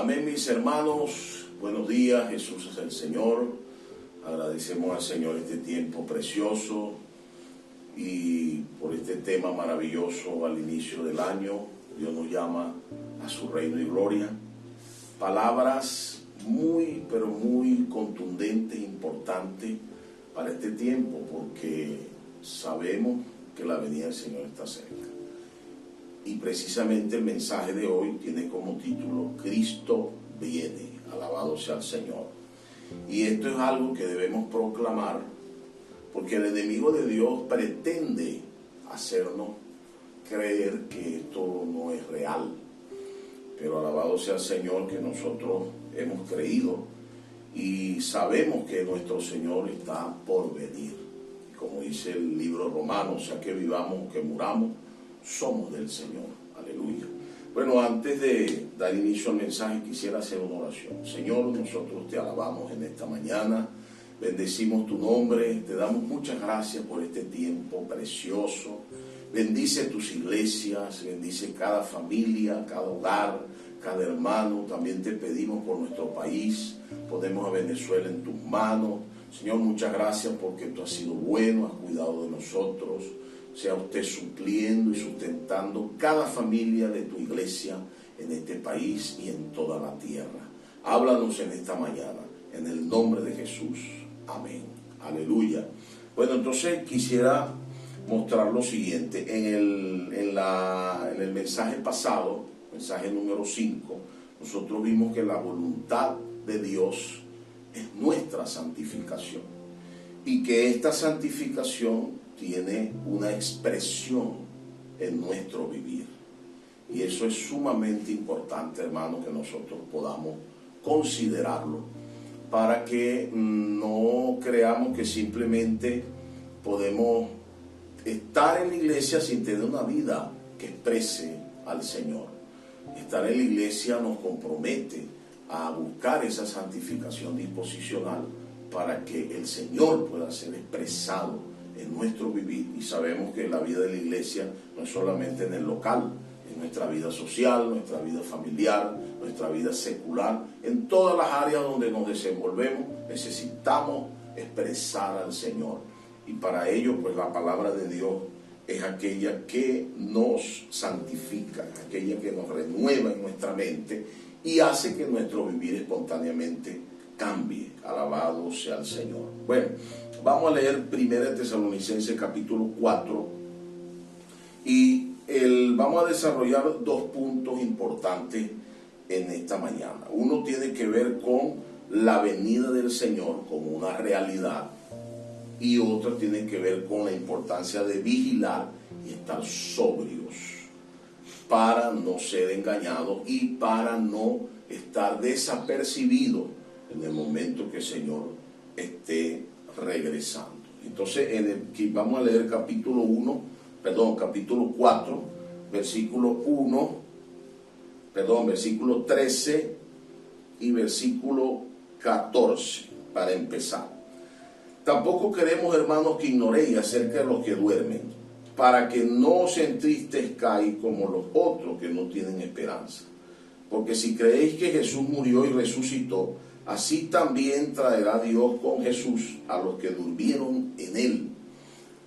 Amén, mis hermanos. Buenos días, Jesús es el Señor. Agradecemos al Señor este tiempo precioso y por este tema maravilloso al inicio del año. Dios nos llama a su reino y gloria. Palabras muy, pero muy contundentes, importantes para este tiempo, porque sabemos que la venida del Señor está cerca. Y precisamente el mensaje de hoy tiene como título Cristo viene, alabado sea el Señor. Y esto es algo que debemos proclamar, porque el enemigo de Dios pretende hacernos creer que esto no es real. Pero alabado sea el Señor que nosotros hemos creído y sabemos que nuestro Señor está por venir. Como dice el libro romano, sea que vivamos o que muramos, somos del Señor. Aleluya. Bueno, antes de dar inicio al mensaje, quisiera hacer una oración. Señor, nosotros te alabamos en esta mañana, bendecimos tu nombre, te damos muchas gracias por este tiempo precioso. Bendice tus iglesias, bendice cada familia, cada hogar, cada hermano. También te pedimos por nuestro país, ponemos a Venezuela en tus manos. Señor, muchas gracias porque tú has sido bueno, has cuidado de nosotros. Sea usted supliendo y sustentando cada familia de tu iglesia en este país y en toda la tierra. Háblanos en esta mañana, en el nombre de Jesús. Amén. Aleluya. Bueno, entonces quisiera mostrar lo siguiente. En el mensaje pasado, mensaje número 5, nosotros vimos que la voluntad de Dios es nuestra santificación y que esta santificación tiene una expresión en nuestro vivir. Y eso es sumamente importante, hermano, que nosotros podamos considerarlo para que no creamos que simplemente podemos estar en la iglesia sin tener una vida que exprese al Señor. Estar en la iglesia nos compromete a buscar esa santificación disposicional para que el Señor pueda ser expresado en nuestro vivir. Y sabemos que la vida de la iglesia no es solamente en el local, en nuestra vida social, nuestra vida familiar, nuestra vida secular, en todas las áreas donde nos desenvolvemos necesitamos expresar al Señor. Y para ello, pues la palabra de Dios es aquella que nos santifica, aquella que nos renueva en nuestra mente y hace que nuestro vivir espontáneamente cambie. Alabado sea el Señor. Bueno, vamos a leer 1 Tesalonicenses capítulo 4 y vamos a desarrollar dos puntos importantes en esta mañana. Uno tiene que ver con la venida del Señor como una realidad y otro tiene que ver con la importancia de vigilar y estar sobrios para no ser engañados y para no estar desapercibidos en el momento que el Señor esté regresando. Entonces, vamos a leer capítulo 4, versículo 13 y versículo 14, para empezar. Tampoco queremos, hermanos, que ignoréis acerca de los que duermen, para que no os entristezcáis como los otros que no tienen esperanza. Porque si creéis que Jesús murió y resucitó, así también traerá Dios con Jesús a los que durmieron en él.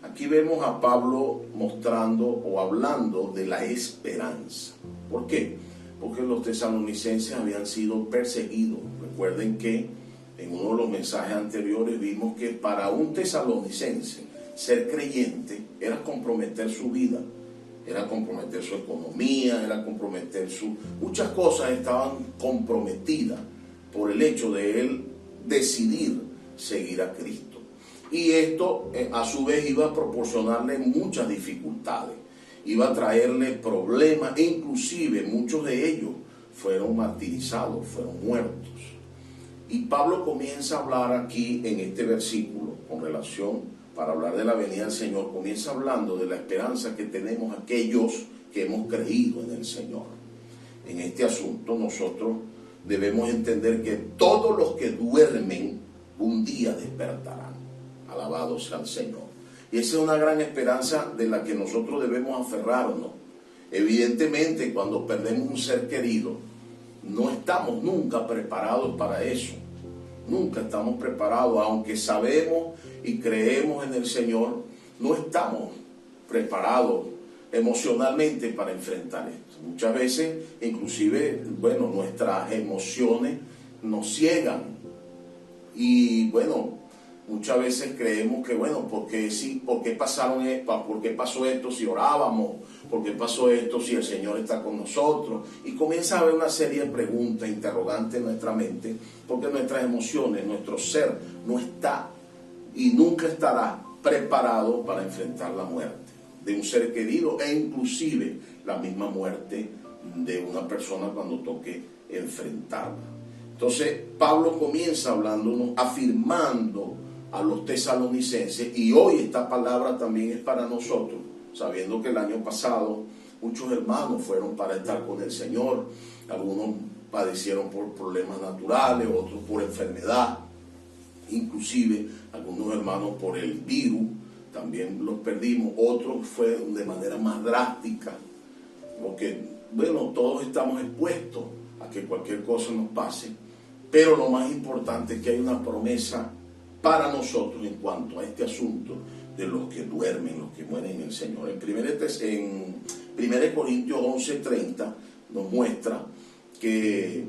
Aquí vemos a Pablo mostrando o hablando de la esperanza. ¿Por qué? Porque los tesalonicenses habían sido perseguidos. Recuerden que en uno de los mensajes anteriores vimos que para un tesalonicense ser creyente era comprometer su vida, era comprometer su economía, era comprometer muchas cosas estaban comprometidas por el hecho de él decidir seguir a Cristo. Y esto a su vez iba a proporcionarle muchas dificultades, iba a traerle problemas e inclusive muchos de ellos fueron martirizados, fueron muertos. Y Pablo comienza a hablar aquí en este versículo con relación, para hablar de la venida del Señor, comienza hablando de la esperanza que tenemos aquellos que hemos creído en el Señor. En este asunto nosotros debemos entender que todos los que duermen un día despertarán. Alabado sea el Señor. Y esa es una gran esperanza de la que nosotros debemos aferrarnos. Evidentemente, cuando perdemos un ser querido, no estamos nunca preparados para eso. Nunca estamos preparados, aunque sabemos y creemos en el Señor, no estamos preparados emocionalmente para enfrentar esto. Muchas veces, inclusive, nuestras emociones nos ciegan. Y muchas veces creemos que, ¿por qué pasó esto si orábamos? ¿Por qué pasó esto si el Señor está con nosotros? Y comienza a haber una serie de preguntas, interrogantes en nuestra mente, porque nuestras emociones, nuestro ser, no está y nunca estará preparado para enfrentar la muerte de un ser querido e inclusive la misma muerte de una persona cuando toque enfrentarla. Entonces, Pablo comienza hablándonos, afirmando a los tesalonicenses, y hoy esta palabra también es para nosotros, sabiendo que el año pasado muchos hermanos fueron para estar con el Señor, algunos padecieron por problemas naturales, otros por enfermedad, inclusive algunos hermanos por el virus, también los perdimos, otros fue de manera más drástica, porque todos estamos expuestos a que cualquier cosa nos pase, pero lo más importante es que hay una promesa para nosotros en cuanto a este asunto de los que duermen, los que mueren en el Señor. En 1 Corintios 11:30 nos muestra que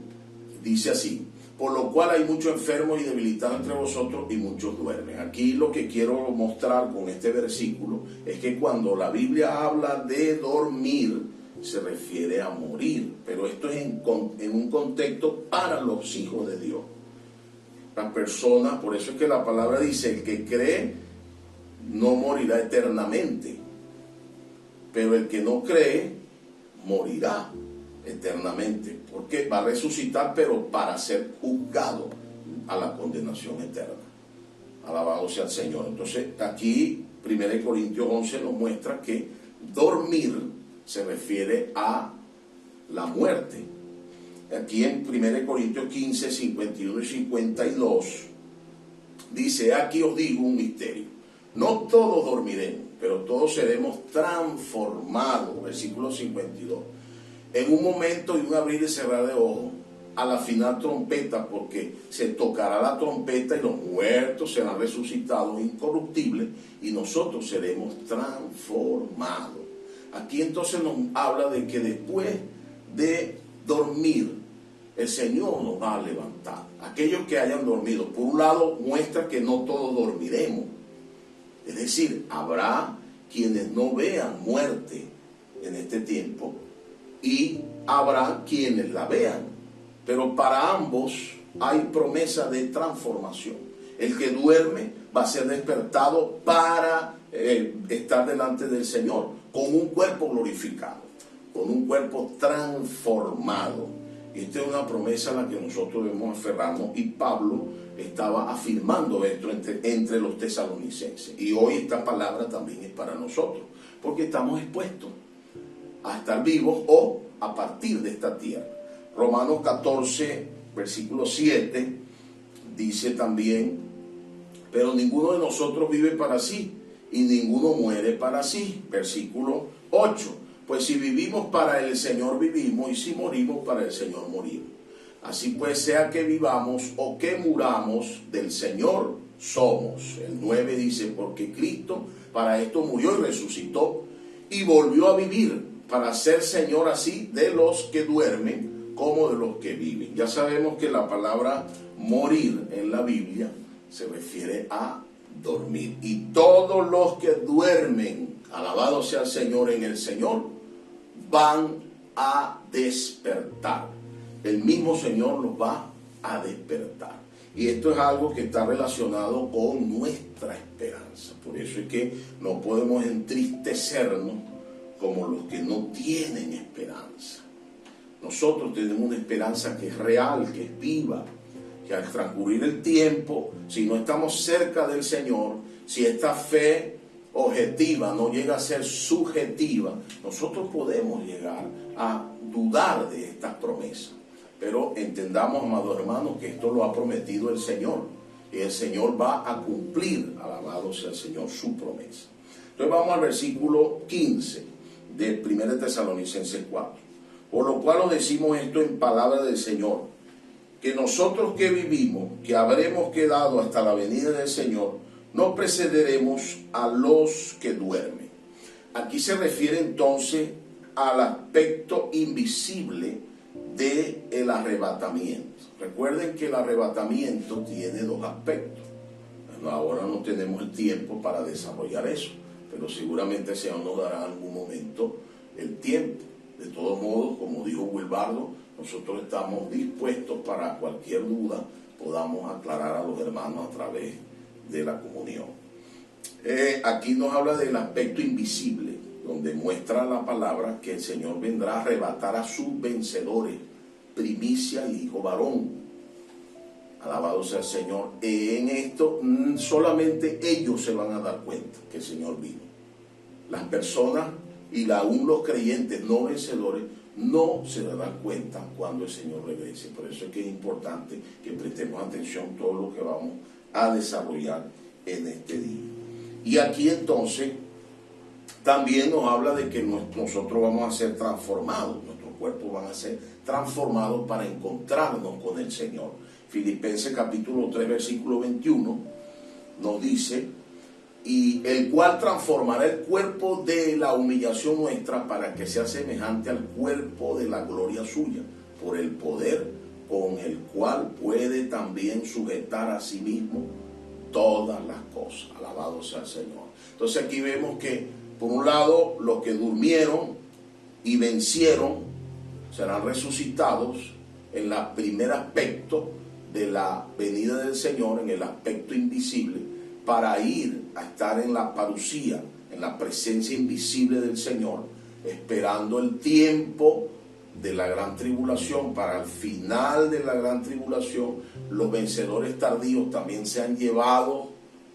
dice así: por lo cual hay muchos enfermos y debilitados entre vosotros y muchos duermen. Aquí lo que quiero mostrar con este versículo es que cuando la Biblia habla de dormir, se refiere a morir, pero esto es en un contexto para los hijos de Dios. Las personas, por eso es que la palabra dice, el que cree no morirá eternamente, pero el que no cree morirá eternamente, porque va a resucitar, pero para ser juzgado a la condenación eterna. Alabado sea el Señor. Entonces aquí 1 Corintios 11 nos muestra que dormir se refiere a la muerte. Aquí en 1 Corintios 15, 51 y 52 dice: aquí os digo un misterio, no todos dormiremos, pero todos seremos transformados, versículo 52, en un momento y un abrir y cerrar de ojos, a la final trompeta, porque se tocará la trompeta y los muertos serán resucitados incorruptibles y nosotros seremos transformados. Aquí entonces nos habla de que después de dormir, el Señor nos va a levantar. Aquellos que hayan dormido, por un lado, muestra que no todos dormiremos. Es decir, habrá quienes no vean muerte en este tiempo y habrá quienes la vean. Pero para ambos hay promesa de transformación. El que duerme va a ser despertado para estar delante del Señor con un cuerpo glorificado, con un cuerpo transformado. Y esta es una promesa a la que nosotros debemos aferrarnos, y Pablo estaba afirmando esto entre los tesalonicenses. Y hoy esta palabra también es para nosotros, porque estamos expuestos a estar vivos o a partir de esta tierra. Romanos 14, versículo 7, dice también: pero ninguno de nosotros vive para sí, y ninguno muere para sí. Versículo 8. Pues si vivimos para el Señor vivimos, y si morimos para el Señor morimos. Así pues, sea que vivamos o que muramos, del Señor somos. El 9 dice: porque Cristo para esto murió y resucitó y volvió a vivir, para ser Señor así de los que duermen como de los que viven. Ya sabemos que la palabra morir en la Biblia se refiere a dormir. Y todos los que duermen, alabado sea el Señor, en el Señor, van a despertar. El mismo Señor los va a despertar. Y esto es algo que está relacionado con nuestra esperanza. Por eso es que no podemos entristecernos como los que no tienen esperanza. Nosotros tenemos una esperanza que es real, que es viva, que al transcurrir el tiempo, si no estamos cerca del Señor, si esta fe objetiva no llega a ser subjetiva, nosotros podemos llegar a dudar de estas promesas. Pero entendamos, amados hermanos, que esto lo ha prometido el Señor, y el Señor va a cumplir, alabado sea el Señor, su promesa. Entonces vamos al versículo 15 de 1 Tesalonicenses 4. Por lo cual os decimos esto en palabra del Señor, que nosotros que vivimos, que habremos quedado hasta la venida del Señor, no precederemos a los que duermen. Aquí se refiere entonces al aspecto invisible del arrebatamiento. Recuerden que el arrebatamiento tiene dos aspectos. Bueno, ahora no tenemos el tiempo para desarrollar eso, pero seguramente el Señor nos dará en algún momento el tiempo. De todos modos, como dijo Wilbardo, nosotros estamos dispuestos para cualquier duda podamos aclarar a los hermanos a través de la comunión. Aquí nos habla del aspecto invisible, donde muestra la palabra que el Señor vendrá a arrebatar a sus vencedores, primicia y hijo varón. Alabado sea el Señor. En esto solamente ellos se van a dar cuenta que el Señor vino. Las personas y aún los creyentes no vencedores no se darán cuenta cuando el Señor regrese. Por eso es que es importante que prestemos atención a todo lo que vamos a desarrollar en este día. Y aquí entonces también nos habla de que nosotros vamos a ser transformados, nuestros cuerpos van a ser transformados para encontrarnos con el Señor. Filipenses capítulo 3 versículo 21 nos dice: y el cual transformará el cuerpo de la humillación nuestra para que sea semejante al cuerpo de la gloria suya, por el poder con el cual puede también sujetar a sí mismo todas las cosas. Alabado sea el Señor. Entonces aquí vemos que por un lado los que durmieron y vencieron serán resucitados en el primer aspecto de la venida del Señor, en el aspecto invisible, para ir a estar en la parucía, en la presencia invisible del Señor, esperando el tiempo de la gran tribulación. Para el final de la gran tribulación, los vencedores tardíos también sean llevados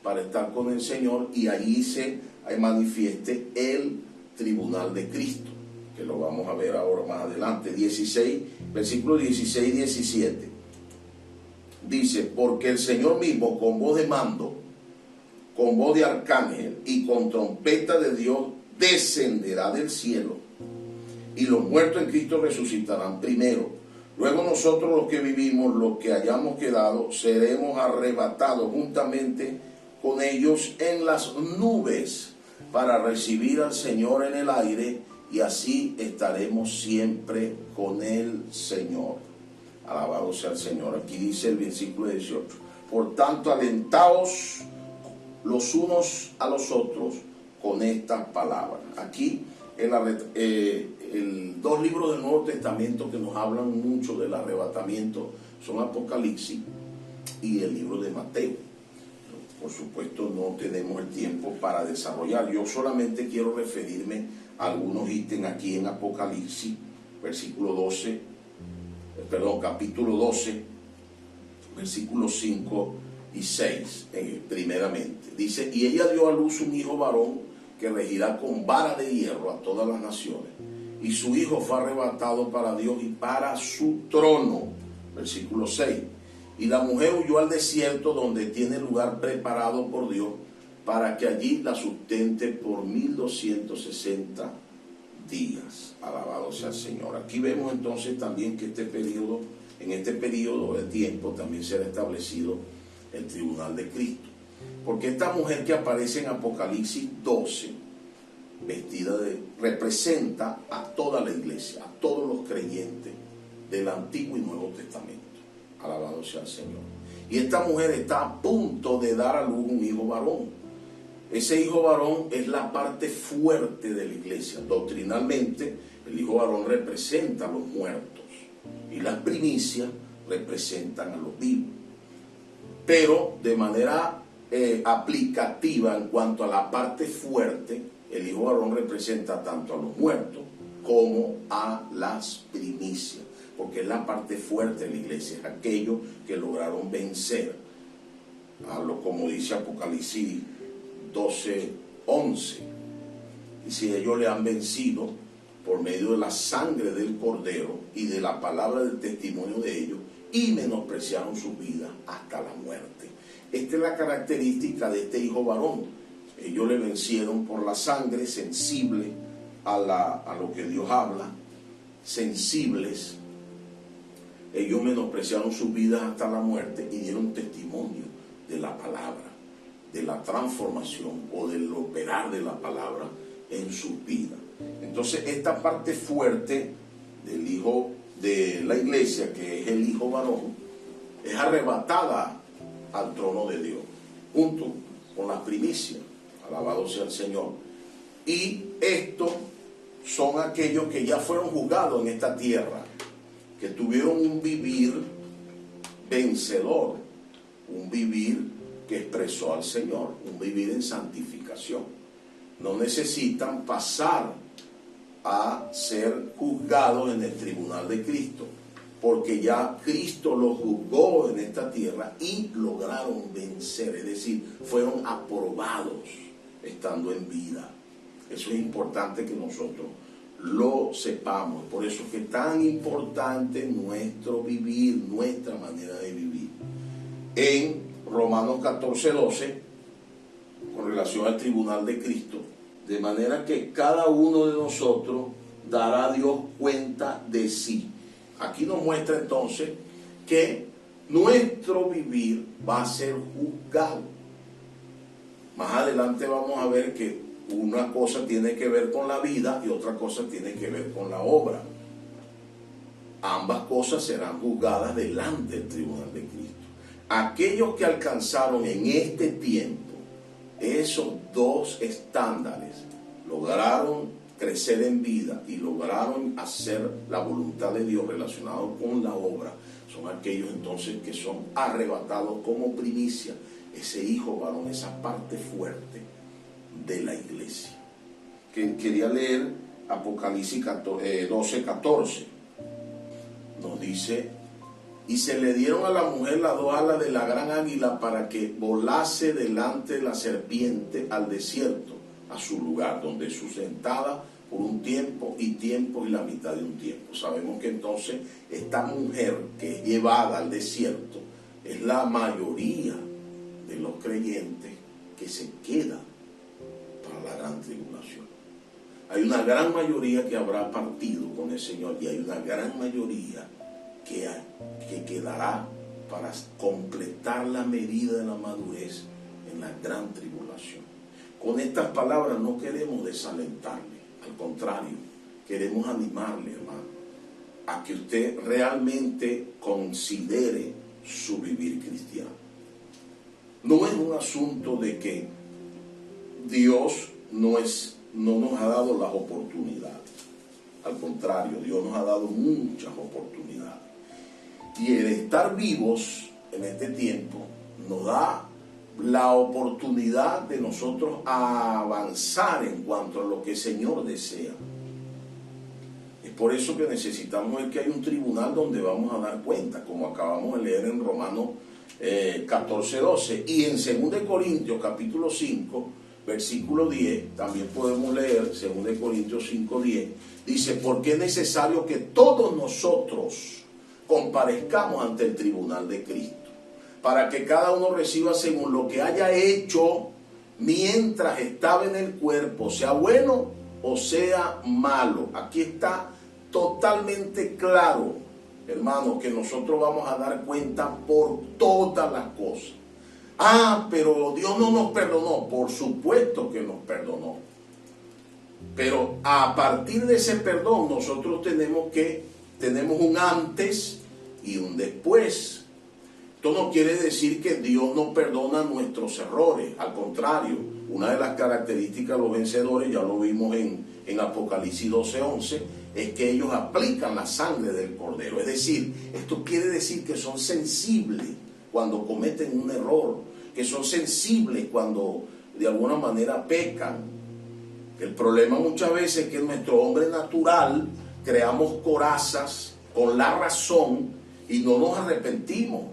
para estar con el Señor, y allí se manifieste el tribunal de Cristo, que lo vamos a ver ahora más adelante. 16, versículos 16 y 17. Dice: porque el Señor mismo con voz de mando, con voz de arcángel y con trompeta de Dios descenderá del cielo, y los muertos en Cristo resucitarán primero. Luego nosotros los que vivimos, los que hayamos quedado, seremos arrebatados juntamente con ellos en las nubes para recibir al Señor en el aire, y así estaremos siempre con el Señor. Alabado sea el Señor. Aquí dice el versículo 18: por tanto, alentaos los unos a los otros con estas palabras. Aquí dos libros del Nuevo Testamento que nos hablan mucho del arrebatamiento son Apocalipsis y el libro de Mateo. Por supuesto no tenemos el tiempo para desarrollar. Yo solamente quiero referirme a algunos ítems aquí en Apocalipsis, capítulo 12, versículos 5 y 6, primeramente. Dice: y ella dio a luz un hijo varón que regirá con vara de hierro a todas las naciones, y su hijo fue arrebatado para Dios y para su trono. Versículo 6. Y la mujer huyó al desierto, donde tiene lugar preparado por Dios, para que allí la sustente por 1260 días. Alabado sea el Señor. Aquí vemos entonces también que en este periodo de tiempo también será establecido el tribunal de Cristo. Porque esta mujer que aparece en Apocalipsis 12, representa a toda la iglesia, a todos los creyentes del Antiguo y Nuevo Testamento. Alabado sea el Señor. Y esta mujer está a punto de dar a luz un hijo varón. Ese hijo varón es la parte fuerte de la iglesia. Doctrinalmente, el hijo varón representa a los muertos y las primicias representan a los vivos. Pero de manera aplicativa, en cuanto a la parte fuerte, el hijo varón representa tanto a los muertos como a las primicias, porque es la parte fuerte de la iglesia, es aquellos que lograron vencer, como dice Apocalipsis 12:11. Y si ellos le han vencido por medio de la sangre del Cordero y de la palabra del testimonio de ellos, y menospreciaron su vida hasta la muerte. Esta es la característica de este hijo varón. Ellos le vencieron por la sangre, sensible a lo que Dios habla, sensibles, ellos menospreciaron sus vidas hasta la muerte y dieron testimonio de la palabra, de la transformación o del operar de la palabra en sus vidas. Entonces esta parte fuerte del hijo de la iglesia, que es el hijo varón, es arrebatada al trono de Dios, junto con las primicias, alabado sea el Señor. Y estos son aquellos que ya fueron juzgados en esta tierra, que tuvieron un vivir vencedor, un vivir que expresó al Señor, un vivir en santificación. No necesitan pasar a ser juzgados en el tribunal de Cristo, porque ya Cristo los juzgó en esta tierra y lograron vencer, es decir, fueron aprobados estando en vida. Eso es importante que nosotros lo sepamos. Por eso es que es tan importante nuestro vivir, nuestra manera de vivir. En Romanos 14:12, con relación al tribunal de Cristo, de manera que cada uno de nosotros dará a Dios cuenta de sí. Aquí nos muestra entonces que nuestro vivir va a ser juzgado. Más adelante vamos a ver que una cosa tiene que ver con la vida y otra cosa tiene que ver con la obra. Ambas cosas serán juzgadas delante del tribunal de Cristo. Aquellos que alcanzaron en este tiempo esos dos estándares, lograron crecer en vida y lograron hacer la voluntad de Dios relacionado con la obra, son aquellos entonces que son arrebatados como primicia, ese hijo varón, esa parte fuerte de la iglesia. Quería leer Apocalipsis 12:14. Nos dice: y se le dieron a la mujer las dos alas de la gran águila para que volase delante de la serpiente al desierto, a su lugar, donde sustentada por un tiempo y la mitad de un tiempo. Sabemos que entonces esta mujer que es llevada al desierto es la mayoría de los creyentes que se quedan para la gran tribulación. Hay una gran mayoría que habrá partido con el Señor y hay una gran mayoría que quedará para completar la medida de la madurez en la gran tribulación. Con estas palabras no queremos desalentarle, al contrario, queremos animarle, hermano, a que usted realmente considere su vivir cristiano. No es un asunto de que Dios no nos ha dado las oportunidades. Al contrario, Dios nos ha dado muchas oportunidades. Y el estar vivos en este tiempo nos da la oportunidad de nosotros avanzar en cuanto a lo que el Señor desea. Es por eso que necesitamos ver que hay un tribunal donde vamos a dar cuenta, como acabamos de leer en Romanos 14:12, y en 2 Corintios capítulo 5, versículo 10, también podemos leer 2 Corintios 5:10, dice: porque es necesario que todos nosotros comparezcamos ante el tribunal de Cristo, para que cada uno reciba según lo que haya hecho mientras estaba en el cuerpo, sea bueno o sea malo. Aquí está totalmente claro, hermanos, que nosotros vamos a dar cuenta por todas las cosas. Pero Dios no nos perdonó. Por supuesto que nos perdonó. Pero a partir de ese perdón nosotros tenemos un antes y un después. Esto no quiere decir que Dios no perdona nuestros errores. Al contrario, una de las características de los vencedores, ya lo vimos en Apocalipsis 12:11, es que ellos aplican la sangre del Cordero. Es decir, esto quiere decir que son sensibles cuando cometen un error, que son sensibles cuando de alguna manera pecan. El problema muchas veces es que en nuestro hombre natural creamos corazas con la razón y no nos arrepentimos,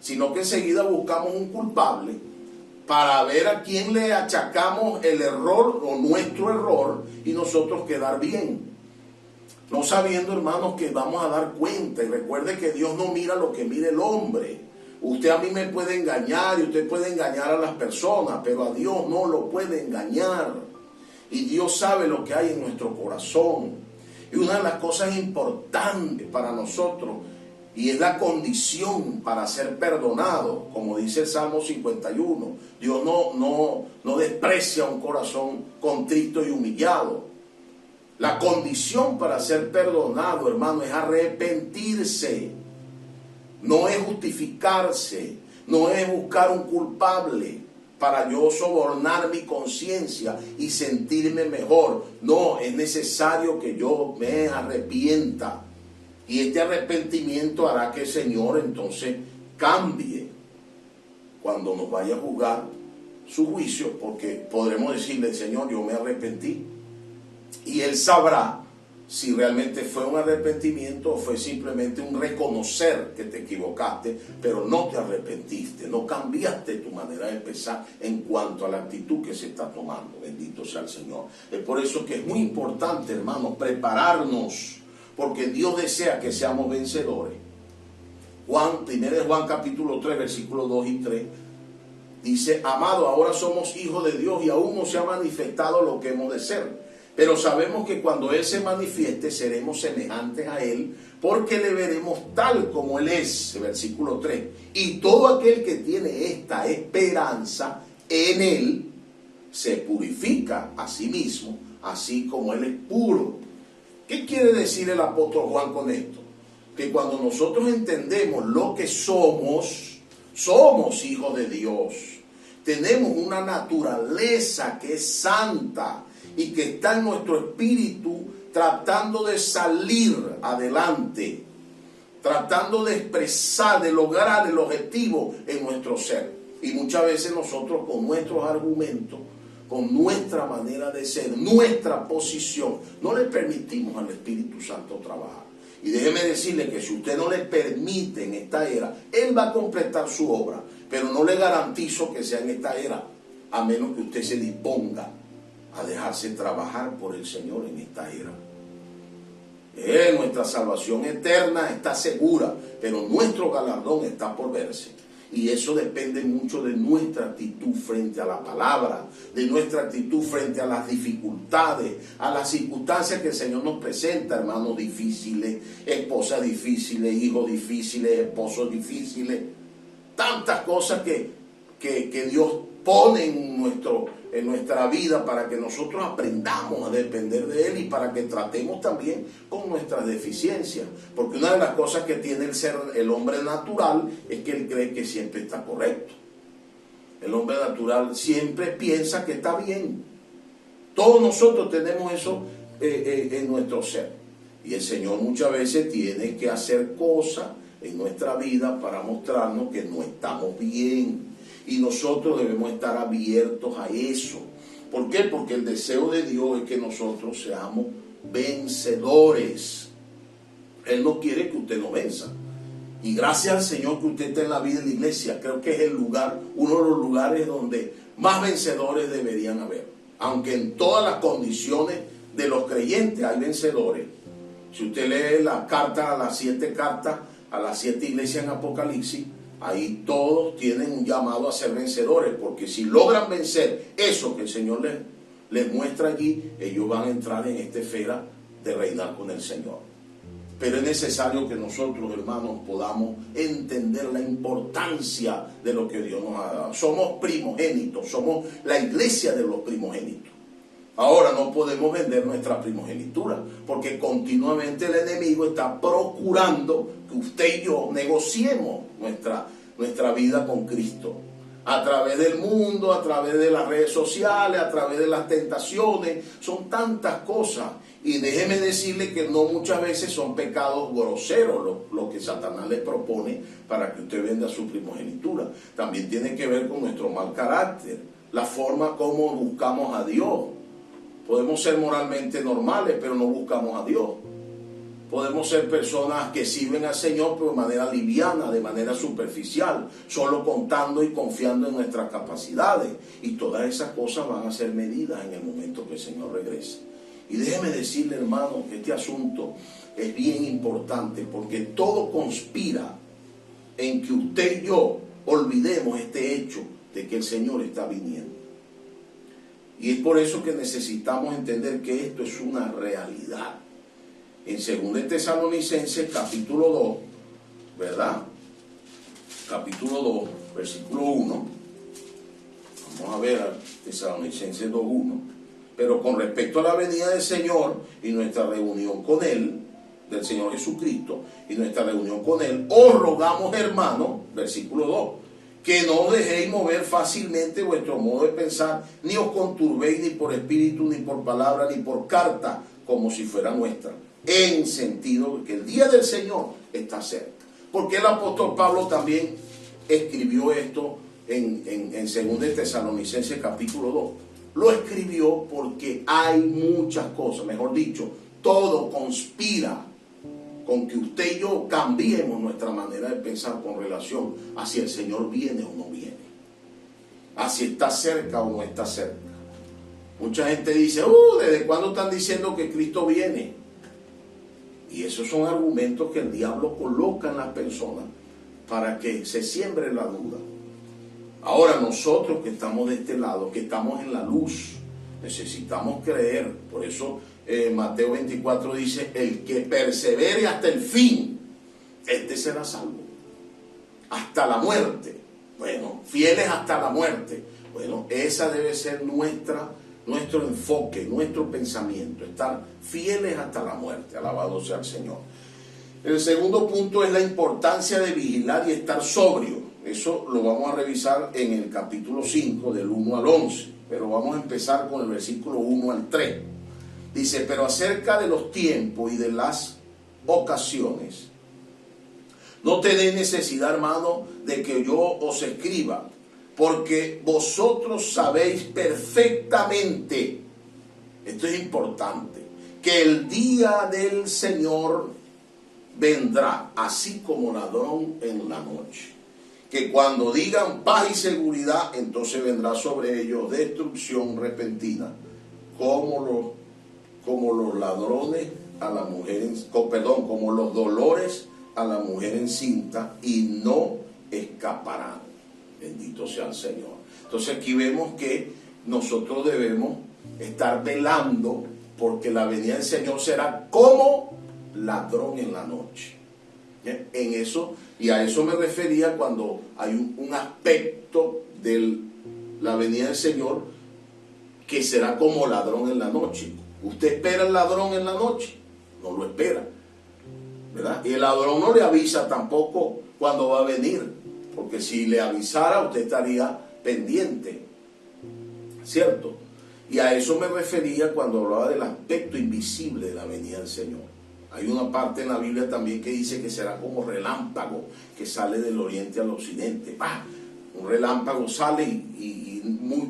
sino que enseguida buscamos un culpable para ver a quién le achacamos el error o nuestro error y nosotros quedar bien. No sabiendo, hermanos, que vamos a dar cuenta. Y recuerde que Dios no mira lo que mira el hombre. Usted a mí me puede engañar y usted puede engañar a las personas, pero a Dios no lo puede engañar. Y Dios sabe lo que hay en nuestro corazón. Y una de las cosas importantes para nosotros, y es la condición para ser perdonado, como dice el Salmo 51, Dios no desprecia un corazón contrito y humillado. La condición para ser perdonado, hermano, es arrepentirse. No es justificarse, no es buscar un culpable para yo sobornar mi conciencia y sentirme mejor. No, es necesario que yo me arrepienta. Y este arrepentimiento hará que el Señor entonces cambie cuando nos vaya a juzgar su juicio, porque podremos decirle: Señor, yo me arrepentí. Y Él sabrá si realmente fue un arrepentimiento o fue simplemente un reconocer que te equivocaste, pero no te arrepentiste, no cambiaste tu manera de pensar en cuanto a la actitud que se está tomando. Bendito sea el Señor. Es por eso que es muy importante, hermanos, prepararnos, porque Dios desea que seamos vencedores. 1 Juan capítulo 3, versículos 2 y 3, dice: amado, ahora somos hijos de Dios y aún no se ha manifestado lo que hemos de ser. Pero sabemos que cuando Él se manifieste seremos semejantes a Él, porque le veremos tal como Él es. Versículo 3. Y todo aquel que tiene esta esperanza en Él se purifica a sí mismo, así como Él es puro. ¿Qué quiere decir el apóstol Juan con esto? Que cuando nosotros entendemos lo que somos hijos de Dios. Tenemos una naturaleza que es santa y que está en nuestro espíritu tratando de salir adelante, tratando de expresar, de lograr el objetivo en nuestro ser. Y muchas veces nosotros, con nuestros argumentos, con nuestra manera de ser, nuestra posición, no le permitimos al Espíritu Santo trabajar. Y déjeme decirle que si usted no le permite en esta era, Él va a completar su obra, pero no le garantizo que sea en esta era, a menos que usted se disponga a dejarse trabajar por el Señor en esta era. Nuestra salvación eterna está segura, pero nuestro galardón está por verse. Y eso depende mucho de nuestra actitud frente a la palabra, de nuestra actitud frente a las dificultades, a las circunstancias que el Señor nos presenta, hermanos difíciles, esposas difíciles, hijos difíciles, esposos difíciles. Tantas cosas que Dios pone en nuestra vida para que nosotros aprendamos a depender de Él y para que tratemos también con nuestras deficiencias. Porque una de las cosas que tiene el hombre natural es que él cree que siempre está correcto. El hombre natural siempre piensa que está bien. Todos nosotros tenemos eso en nuestro ser. Y el Señor muchas veces tiene que hacer cosas en nuestra vida para mostrarnos que no estamos bien. Y nosotros debemos estar abiertos a eso. ¿Por qué? Porque el deseo de Dios es que nosotros seamos vencedores. Él no quiere que usted no venza. Y gracias al Señor que usted está en la vida de la iglesia. Creo que es el lugar, uno de los lugares donde más vencedores deberían haber. Aunque en todas las condiciones de los creyentes hay vencedores. Si usted lee la carta, a las 7 cartas, a las 7 iglesias en Apocalipsis, ahí todos tienen un llamado a ser vencedores, porque si logran vencer eso que el Señor les muestra allí, ellos van a entrar en esta esfera de reinar con el Señor. Pero es necesario que nosotros, hermanos, podamos entender la importancia de lo que Dios nos ha dado. Somos primogénitos, somos la iglesia de los primogénitos. Ahora no podemos vender nuestra primogenitura, porque continuamente el enemigo está procurando que usted y yo negociemos nuestra vida con Cristo. A través del mundo, a través de las redes sociales, a través de las tentaciones, son tantas cosas. Y déjeme decirle que no muchas veces son pecados groseros lo que Satanás le propone para que usted venda su primogenitura. También tiene que ver con nuestro mal carácter, la forma como buscamos a Dios. Podemos ser moralmente normales, pero no buscamos a Dios. Podemos ser personas que sirven al Señor, pero de manera liviana, de manera superficial, solo contando y confiando en nuestras capacidades. Y todas esas cosas van a ser medidas en el momento que el Señor regrese. Y déjeme decirle, hermano, que este asunto es bien importante, porque todo conspira en que usted y yo olvidemos este hecho de que el Señor está viniendo. Y es por eso que necesitamos entender que esto es una realidad. en 2 Tesalonicenses capítulo 2, ¿verdad? Capítulo 2, versículo 1. Vamos a ver a Tesalonicenses 2:1. Pero con respecto a la venida del Señor y nuestra reunión con Él, del Señor Jesucristo, y nuestra reunión con Él, os rogamos, hermanos, versículo 2, que no os dejéis mover fácilmente vuestro modo de pensar, ni os conturbéis ni por espíritu, ni por palabra, ni por carta, como si fuera nuestra, en sentido de que el día del Señor está cerca. Porque el apóstol Pablo también escribió esto en 2 Tesalonicenses capítulo 2. Lo escribió porque hay muchas cosas, mejor dicho, todo conspira con que usted y yo cambiemos nuestra manera de pensar con relación a si el Señor viene o no viene, a si está cerca o no está cerca. Mucha gente dice, ¿desde cuándo están diciendo que Cristo viene? Y esos son argumentos que el diablo coloca en las personas para que se siembre la duda. Ahora nosotros que estamos de este lado, que estamos en la luz, necesitamos creer. Por eso Mateo 24 dice, el que persevere hasta el fin, este será salvo. Hasta la muerte. Bueno, fieles hasta la muerte. Bueno, esa debe ser nuestro enfoque, nuestro pensamiento, estar fieles hasta la muerte. Alabado sea el Señor. El segundo punto es la importancia de vigilar y estar sobrio. Eso lo vamos a revisar en el capítulo 5, del 1 al 11. Pero vamos a empezar con el versículo 1 al 3. Dice, pero acerca de los tiempos y de las ocasiones, no tenéis necesidad, hermano, de que yo os escriba, porque vosotros sabéis perfectamente, esto es importante, que el día del Señor vendrá, así como ladrón en la noche. Que cuando digan paz y seguridad, entonces vendrá sobre ellos destrucción repentina, como los ladrones a la mujer, como los dolores a la mujer encinta, y no escaparán. Bendito sea el Señor. Entonces aquí vemos que nosotros debemos estar velando, porque la venida del Señor será como ladrón en la noche. En eso, y a eso me refería cuando hay un aspecto de la venida del Señor que será como ladrón en la noche. ¿Usted espera al ladrón en la noche? No lo espera, ¿verdad? Y el ladrón no le avisa tampoco cuando va a venir, porque si le avisara usted estaría pendiente, ¿cierto? Y a eso me refería cuando hablaba del aspecto invisible de la venida del Señor. Hay una parte en la Biblia también que dice que será como relámpago que sale del oriente al occidente. ¡Pah! Un relámpago sale y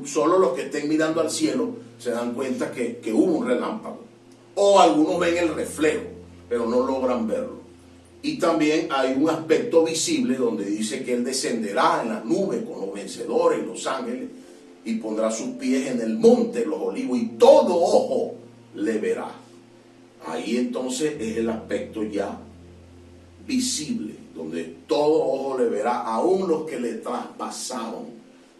solo los que estén mirando al cielo se dan cuenta que hubo un relámpago. O algunos ven el reflejo, pero no logran verlo. Y también hay un aspecto visible donde dice que Él descenderá en las nubes con los vencedores y los ángeles y pondrá sus pies en el monte de los olivos y todo ojo le verá. Ahí entonces es el aspecto ya visible, donde todo ojo le verá, aún los que le traspasaron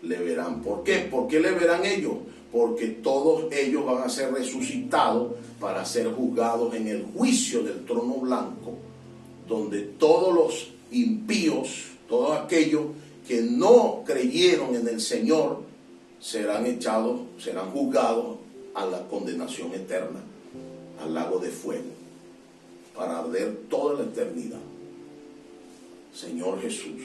le verán. ¿Por qué? ¿Por qué le verán ellos? Porque todos ellos van a ser resucitados para ser juzgados en el juicio del trono blanco, donde todos los impíos, todos aquellos que no creyeron en el Señor, serán juzgados a la condenación eterna, al lago de fuego, para arder toda la eternidad. Señor Jesús.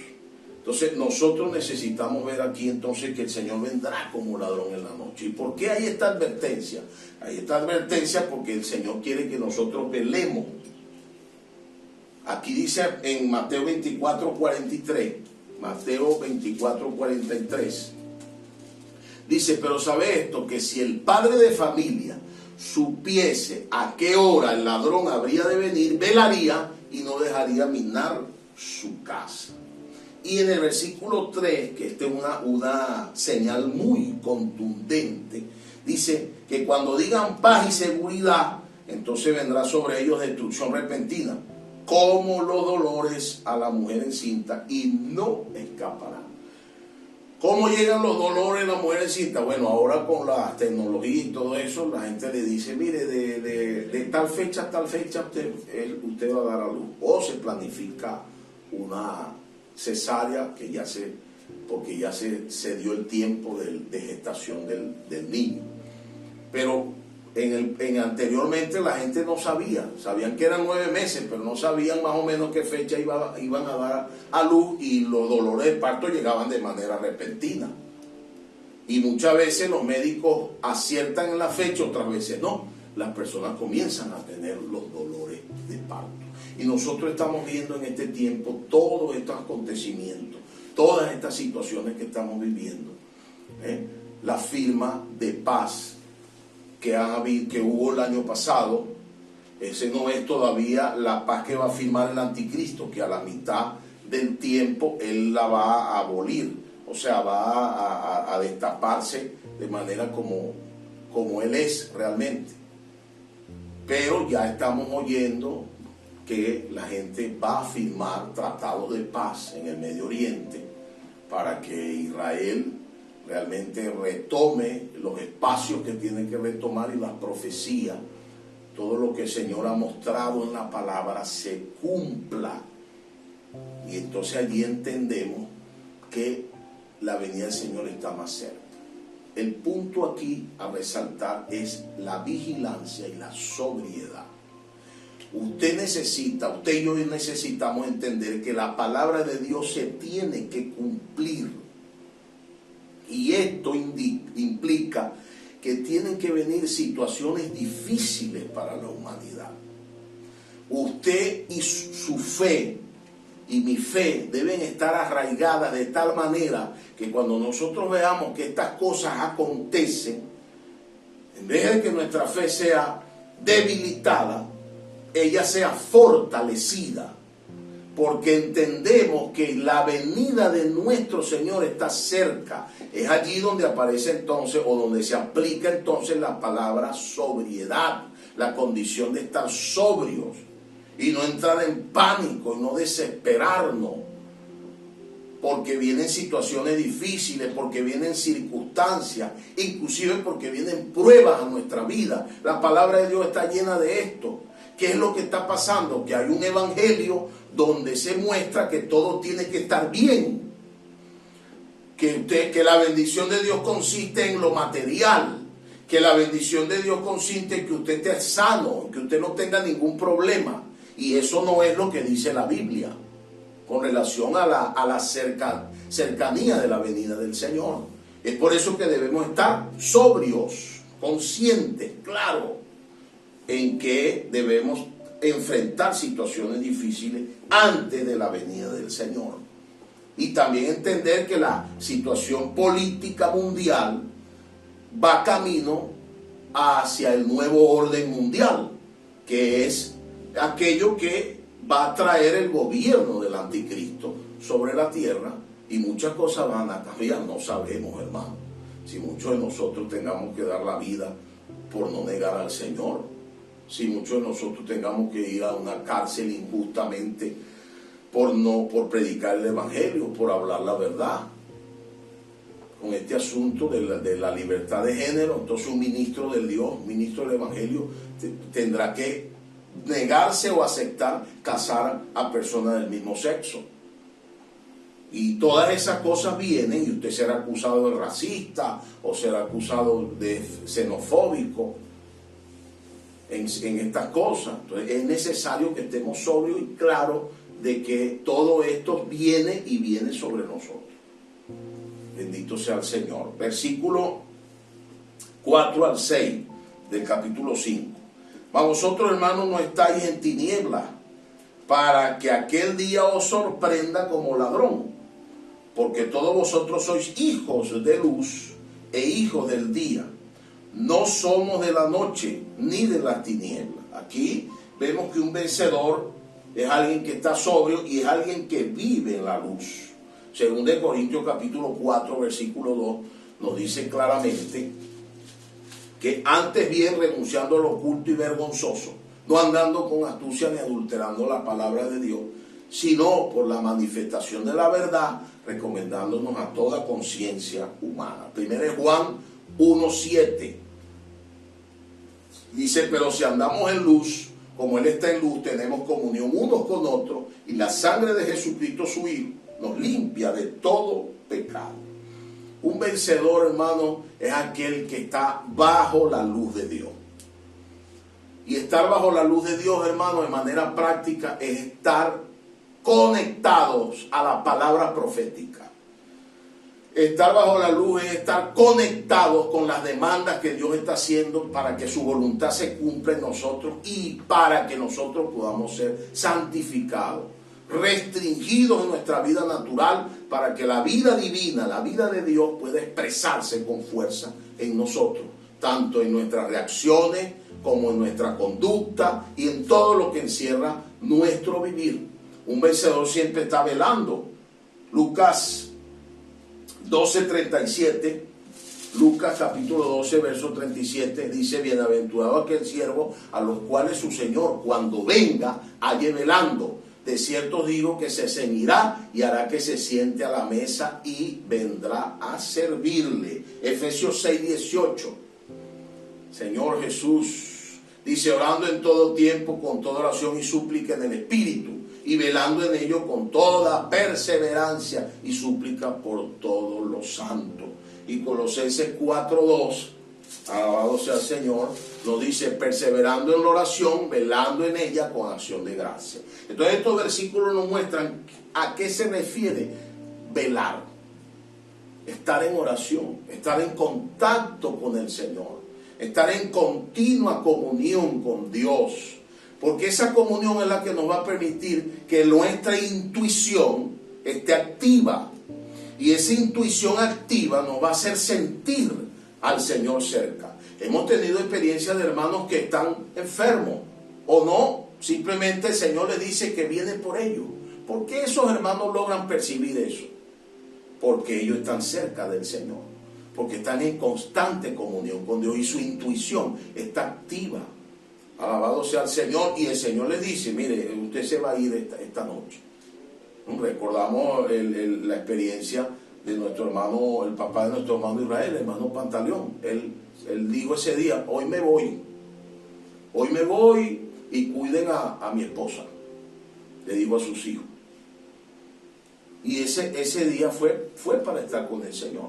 Entonces nosotros necesitamos ver aquí entonces que el Señor vendrá como ladrón en la noche. ¿Y por qué hay esta advertencia? Hay esta advertencia porque el Señor quiere que nosotros velemos. Aquí dice en Mateo 24:43, Mateo 24:43, dice, pero sabe esto, que si el padre de familia supiese a qué hora el ladrón habría de venir, velaría y no dejaría minar su casa. Y en el versículo 3, que esta es una señal muy contundente, dice que cuando digan paz y seguridad, entonces vendrá sobre ellos destrucción repentina, como los dolores a la mujer encinta, y no escaparán. ¿Cómo llegan los dolores en la mujer encinta? Bueno, ahora con la tecnología y todo eso, la gente le dice, mire, de tal fecha a tal fecha usted va a dar a luz. O se planifica una cesárea porque ya se dio el tiempo de gestación del niño. Pero anteriormente la gente no sabían que eran 9 meses, pero no sabían más o menos qué fecha iban a dar a luz, y los dolores de parto llegaban de manera repentina. Y muchas veces los médicos aciertan en la fecha, otras veces no. Las personas comienzan a tener los dolores de parto. Y nosotros estamos viendo en este tiempo todos estos acontecimientos, todas estas situaciones que estamos viviendo. La firma de paz que hubo el año pasado, ese no es todavía la paz que va a firmar el anticristo, que a la mitad del tiempo él la va a abolir, o sea, va a destaparse de manera como él es realmente. Pero ya estamos oyendo que la gente va a firmar tratados de paz en el Medio Oriente para que Israel realmente retome los espacios que tiene que retomar, y las profecías, todo lo que el Señor ha mostrado en la palabra se cumpla. Y entonces allí entendemos que la venida del Señor está más cerca. El punto aquí a resaltar es la vigilancia y la sobriedad. Usted y yo necesitamos entender que la palabra de Dios se tiene que cumplir. Y esto implica que tienen que venir situaciones difíciles para la humanidad. Usted y su fe y mi fe deben estar arraigadas de tal manera que cuando nosotros veamos que estas cosas acontecen, en vez de que nuestra fe sea debilitada, ella sea fortalecida. Porque entendemos que la venida de nuestro Señor está cerca. Es allí donde aparece entonces, o donde se aplica entonces la palabra sobriedad, la condición de estar sobrios y no entrar en pánico y no desesperarnos, porque vienen situaciones difíciles, porque vienen circunstancias, inclusive porque vienen pruebas a nuestra vida. La palabra de Dios está llena de esto. ¿Qué es lo que está pasando? Que hay un evangelio donde se muestra que todo tiene que estar bien. Que la bendición de Dios consiste en lo material. Que la bendición de Dios consiste en que usted esté sano, en que usted no tenga ningún problema. Y eso no es lo que dice la Biblia con relación a la cercanía de la venida del Señor. Es por eso que debemos estar sobrios, conscientes, claros, en que debemos enfrentar situaciones difíciles antes de la venida del Señor. Y también entender que la situación política mundial va camino hacia el nuevo orden mundial, que es aquello que va a traer el gobierno del anticristo sobre la tierra, y muchas cosas van a cambiar. No sabemos, hermano, si muchos de nosotros tengamos que dar la vida por no negar al Señor, si muchos de nosotros tengamos que ir a una cárcel injustamente por predicar el evangelio, por hablar la verdad. Con este asunto de la libertad de género, entonces un ministro del Dios, ministro del evangelio, tendrá que negarse o aceptar casar a personas del mismo sexo. Y todas esas cosas vienen, y usted será acusado de racista o será acusado de xenofóbico en estas cosas. Entonces es necesario que estemos sobrios y claros de que todo esto viene y viene sobre nosotros. Bendito sea el Señor. Versículo 4 al 6 del capítulo 5. Mas vosotros, hermanos, no estáis en tinieblas, para que aquel día os sorprenda como ladrón. Porque todos vosotros sois hijos de luz e hijos del día. No somos de la noche ni de las tinieblas. Aquí vemos que un vencedor es alguien que está sobrio y es alguien que vive en la luz. Según de Corintios capítulo 4 versículo 2 nos dice claramente que antes bien, renunciando a lo oculto y vergonzoso, no andando con astucia ni adulterando la palabra de Dios, sino por la manifestación de la verdad, recomendándonos a toda conciencia humana. 1 Juan 1:7 dice, pero si andamos en luz, como Él está en luz, tenemos comunión unos con otros, y la sangre de Jesucristo su Hijo nos limpia de todo pecado. Un vencedor, hermano, es aquel que está bajo la luz de Dios. Y estar bajo la luz de Dios, hermano, de manera práctica, es estar conectados a la palabra profética. Estar bajo la luz es estar conectados con las demandas que Dios está haciendo para que su voluntad se cumpla en nosotros y para que nosotros podamos ser santificados, restringidos en nuestra vida natural, para que la vida divina, la vida de Dios pueda expresarse con fuerza en nosotros, tanto en nuestras reacciones como en nuestra conducta y en todo lo que encierra nuestro vivir. Un vencedor siempre está velando. Lucas 12:37, Lucas capítulo 12, verso 37, dice, bienaventurado aquel siervo a los cuales su Señor, cuando venga, halle velando. De cierto digo que se ceñirá y hará que se siente a la mesa y vendrá a servirle. Efesios 6:18. Señor Jesús dice, orando en todo tiempo con toda oración y súplica en el Espíritu, y velando en ello con toda perseverancia y súplica por todos los santos. Y Colosenses 4:2, alabado sea el Señor, nos dice, perseverando en la oración, velando en ella con acción de gracia. Entonces estos versículos nos muestran a qué se refiere velar. Estar en oración, estar en contacto con el Señor, estar en continua comunión con Dios. Porque esa comunión es la que nos va a permitir que nuestra intuición esté activa. Y esa intuición activa nos va a hacer sentir al Señor cerca. Hemos tenido experiencias de hermanos que están enfermos o no. Simplemente el Señor les dice que viene por ellos. ¿Por qué esos hermanos logran percibir eso? Porque ellos están cerca del Señor. Porque están en constante comunión con Dios y su intuición está activa. Alabado sea el Señor. Y el Señor les dice, mire, usted se va a ir esta noche. Recordamos la experiencia de nuestro hermano, el papá de nuestro hermano Israel, el hermano Pantaleón. Él dijo ese día, hoy me voy y cuiden a mi esposa. Le dijo a sus hijos. Y ese día fue para estar con el Señor.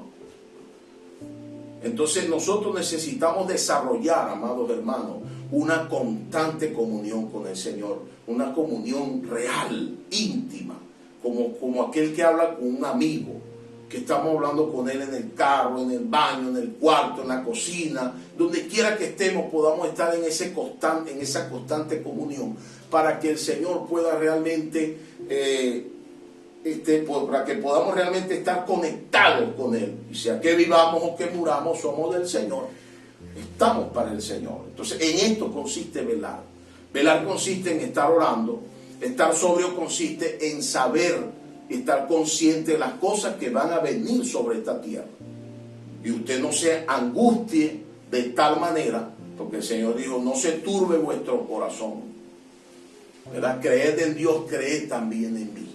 Entonces nosotros necesitamos desarrollar, amados hermanos, una constante comunión con el Señor, una comunión real, íntima, como aquel que habla con un amigo, que estamos hablando con él en el carro, en el baño, en el cuarto, en la cocina, donde quiera que estemos podamos estar en esa constante comunión, para que el Señor pueda realmente para que podamos realmente estar conectados con Él. Y sea que vivamos o que muramos, somos del Señor. Estamos para el Señor. Entonces, en esto consiste velar. Velar consiste en estar orando. Estar sobrio consiste en saber, estar consciente de las cosas que van a venir sobre esta tierra. Y usted no se angustie de tal manera, porque el Señor dijo, no se turbe vuestro corazón. ¿Verdad? Creed en Dios, creed también en mí.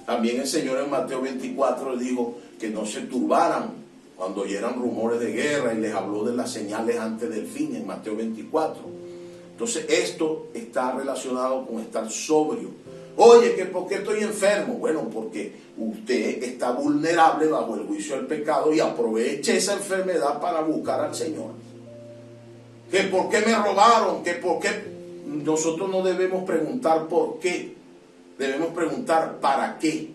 También el Señor en Mateo 24 le dijo que no se turbaran cuando oyeran rumores de guerra, y les habló de las señales antes del fin en Mateo 24. Entonces esto está relacionado con estar sobrio. Oye, ¿que por qué estoy enfermo? Bueno, porque usted está vulnerable bajo el juicio del pecado y aproveche esa enfermedad para buscar al Señor. ¿Que por qué me robaron? ¿Que por qué? Nosotros no debemos preguntar por qué. Debemos preguntar ¿para qué?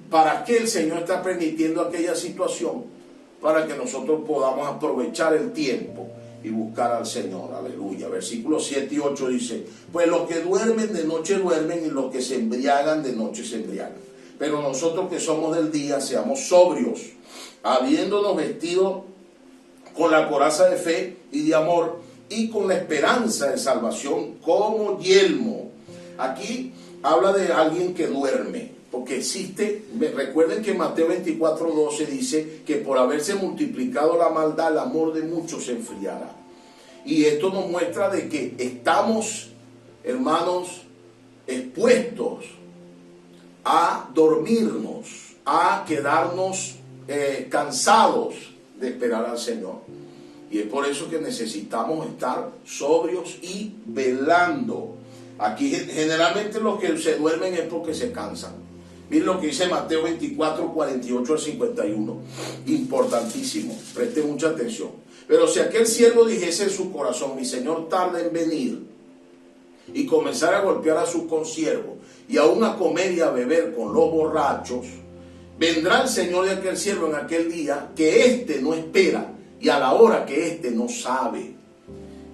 ¿Para qué el Señor está permitiendo aquella situación? Para que nosotros podamos aprovechar el tiempo y buscar al Señor. Aleluya. Versículos 7 y 8 dice, pues los que duermen de noche duermen, y los que se embriagan de noche se embriagan. Pero nosotros que somos del día, seamos sobrios, habiéndonos vestido con la coraza de fe y de amor, y con la esperanza de salvación como yelmo. Aquí habla de alguien que duerme, porque existe, recuerden que Mateo 24:12 dice que por haberse multiplicado la maldad, el amor de muchos se enfriará. Y esto nos muestra de que estamos, hermanos, expuestos a dormirnos, a quedarnos cansados de esperar al Señor. Y es por eso que necesitamos estar sobrios y velando. Aquí generalmente los que se duermen es porque se cansan. Miren lo que dice Mateo 24, 48 al 51. Importantísimo, preste mucha atención. Pero si aquel siervo dijese en su corazón, mi señor tarda en venir, y comenzara a golpear a su consiervo, y aún a comer y a beber con los borrachos, vendrá el señor de aquel siervo en aquel día, que éste no espera, y a la hora que éste no sabe,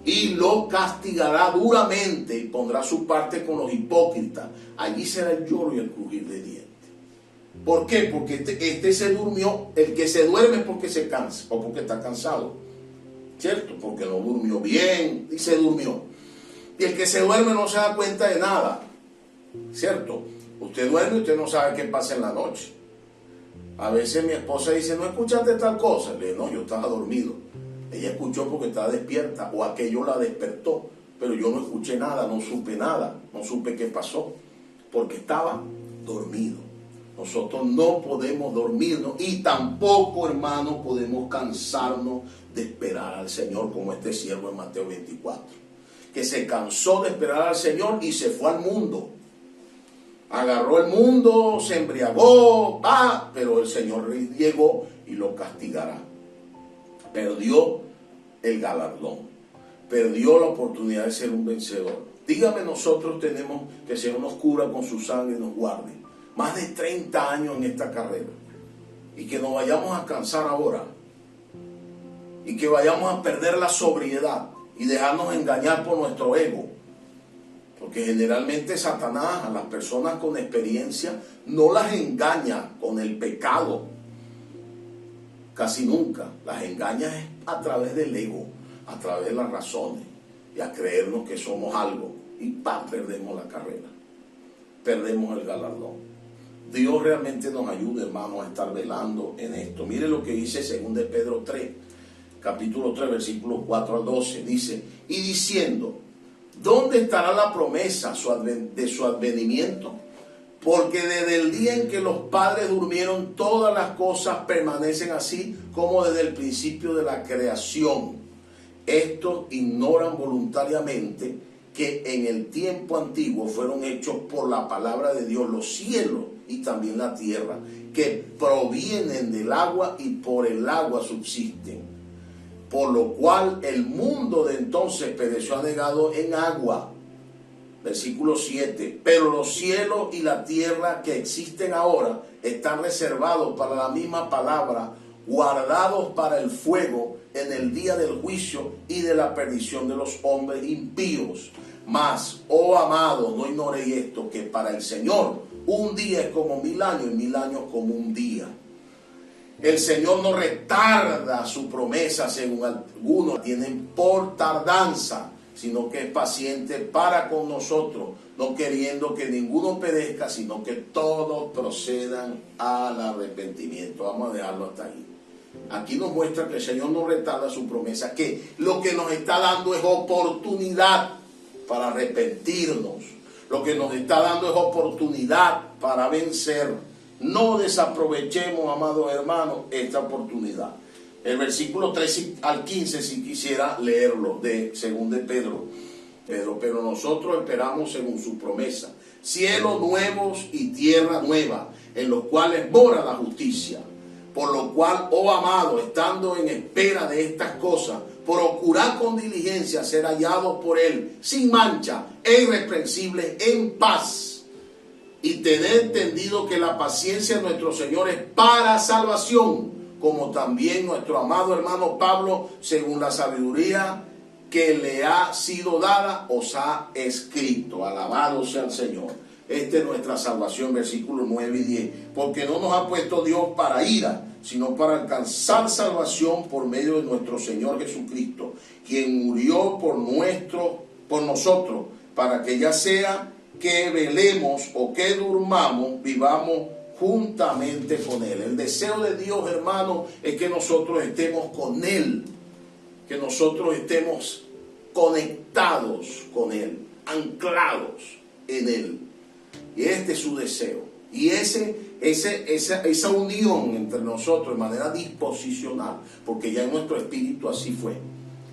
y lo castigará duramente, y pondrá su parte con los hipócritas. Allí será el lloro y el crujir de dientes. ¿Por qué? Porque este se durmió. El que se duerme es porque se cansa, o porque está cansado, ¿cierto? Porque no durmió bien y se durmió. Y el que se duerme no se da cuenta de nada, ¿cierto? Usted duerme y usted no sabe qué pasa en la noche. A veces mi esposa dice, ¿no escuchaste tal cosa? Le digo, no, yo estaba dormido. Ella escuchó porque estaba despierta, o aquello la despertó, pero yo no escuché nada, no supe nada, no supe qué pasó, porque estaba dormido. Nosotros no podemos dormirnos y tampoco, hermanos, podemos cansarnos de esperar al Señor, como este siervo en Mateo 24, que se cansó de esperar al Señor y se fue al mundo. Agarró el mundo, se embriagó, pero el Señor llegó y lo castigará. Perdió el galardón, perdió la oportunidad de ser un vencedor. Dígame, nosotros tenemos que ser unos curas con su sangre y nos guarde. Más de 30 años en esta carrera. Y que nos vayamos a cansar ahora. Y que vayamos a perder la sobriedad y dejarnos engañar por nuestro ego. Porque generalmente Satanás a las personas con experiencia no las engaña con el pecado. Casi nunca. Las engaña es a través del ego, a través de las razones y a creernos que somos algo. Y perdemos la carrera. Perdemos el galardón. Dios realmente nos ayude, hermanos, a estar velando en esto. Mire lo que dice 2 de Pedro 3, capítulo 3, versículos 4 al 12. Dice, y diciendo, ¿dónde estará la promesa de su advenimiento? Porque desde el día en que los padres durmieron, todas las cosas permanecen así como desde el principio de la creación. Estos ignoran voluntariamente que en el tiempo antiguo fueron hechos por la palabra de Dios los cielos y también la tierra, que provienen del agua y por el agua subsisten. Por lo cual el mundo de entonces pereció anegado en agua. Versículo 7. Pero los cielos y la tierra que existen ahora están reservados para la misma palabra, guardados para el fuego en el día del juicio y de la perdición de los hombres impíos. Mas, oh amados, no ignoréis esto, que para el Señor un día es como 1000 años y 1000 años como un día. El Señor no retarda su promesa, según algunos tienen por tardanza, sino que es paciente para con nosotros, no queriendo que ninguno perezca, sino que todos procedan al arrepentimiento. Vamos a dejarlo hasta ahí. Aquí nos muestra que el Señor no retarda su promesa, que lo que nos está dando es oportunidad para arrepentirnos. Lo que nos está dando es oportunidad para vencer. No desaprovechemos, amados hermanos, esta oportunidad. El versículo 13 al 15, si quisiera leerlo, de 2 de Pedro. Pero nosotros esperamos según su promesa, cielos nuevos y tierra nueva, en los cuales mora la justicia. Por lo cual, oh amado, estando en espera de estas cosas, procurad con diligencia ser hallados por Él, sin mancha e irreprensibles, en paz. Y tened entendido que la paciencia de nuestro Señor es para salvación, como también nuestro amado hermano Pablo, según la sabiduría que le ha sido dada, os ha escrito. Alabado sea el Señor. Esta es nuestra salvación, versículos 9 y 10. Porque no nos ha puesto Dios para ira, sino para alcanzar salvación por medio de nuestro Señor Jesucristo, quien murió por nosotros, para que ya sea que velemos o que durmamos, vivamos juntamente con Él. El deseo de Dios, hermano, es que nosotros estemos con Él, que nosotros estemos conectados con Él, anclados en Él. Y este es su deseo. Y esa unión entre nosotros de manera disposicional, porque ya en nuestro espíritu así fue.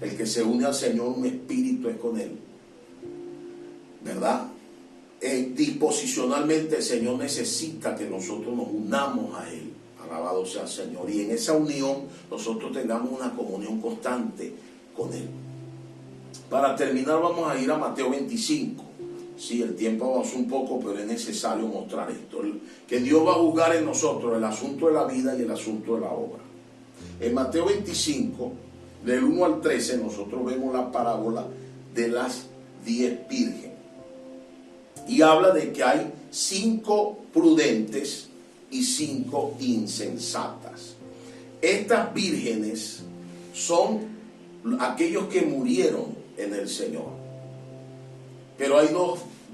El que se une al Señor, un espíritu es con Él, ¿verdad? Disposicionalmente el Señor necesita que nosotros nos unamos a Él. Alabado sea el Señor. Y en esa unión nosotros tengamos una comunión constante con Él. Para terminar vamos a ir a Mateo 25. Sí, el tiempo avanzó un poco, pero es necesario mostrar esto. Que Dios va a juzgar en nosotros el asunto de la vida y el asunto de la obra. En Mateo 25, del 1 al 13, nosotros vemos la parábola de las 10 vírgenes. Y habla de que hay 5 prudentes y 5 insensatas. Estas vírgenes son aquellos que murieron en el Señor. Pero hay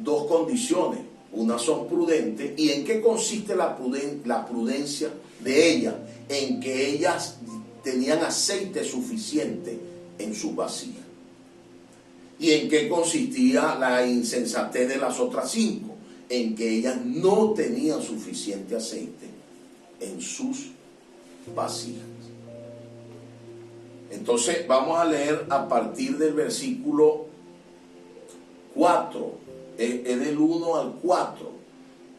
dos condiciones. Una son prudentes. ¿Y en qué consiste la prudencia de ellas? En que ellas tenían aceite suficiente en sus vasijas. ¿Y en qué consistía la insensatez de las otras 5? En que ellas no tenían suficiente aceite en sus vasijas. Entonces vamos a leer a partir del versículo 4, es del 1 al 4.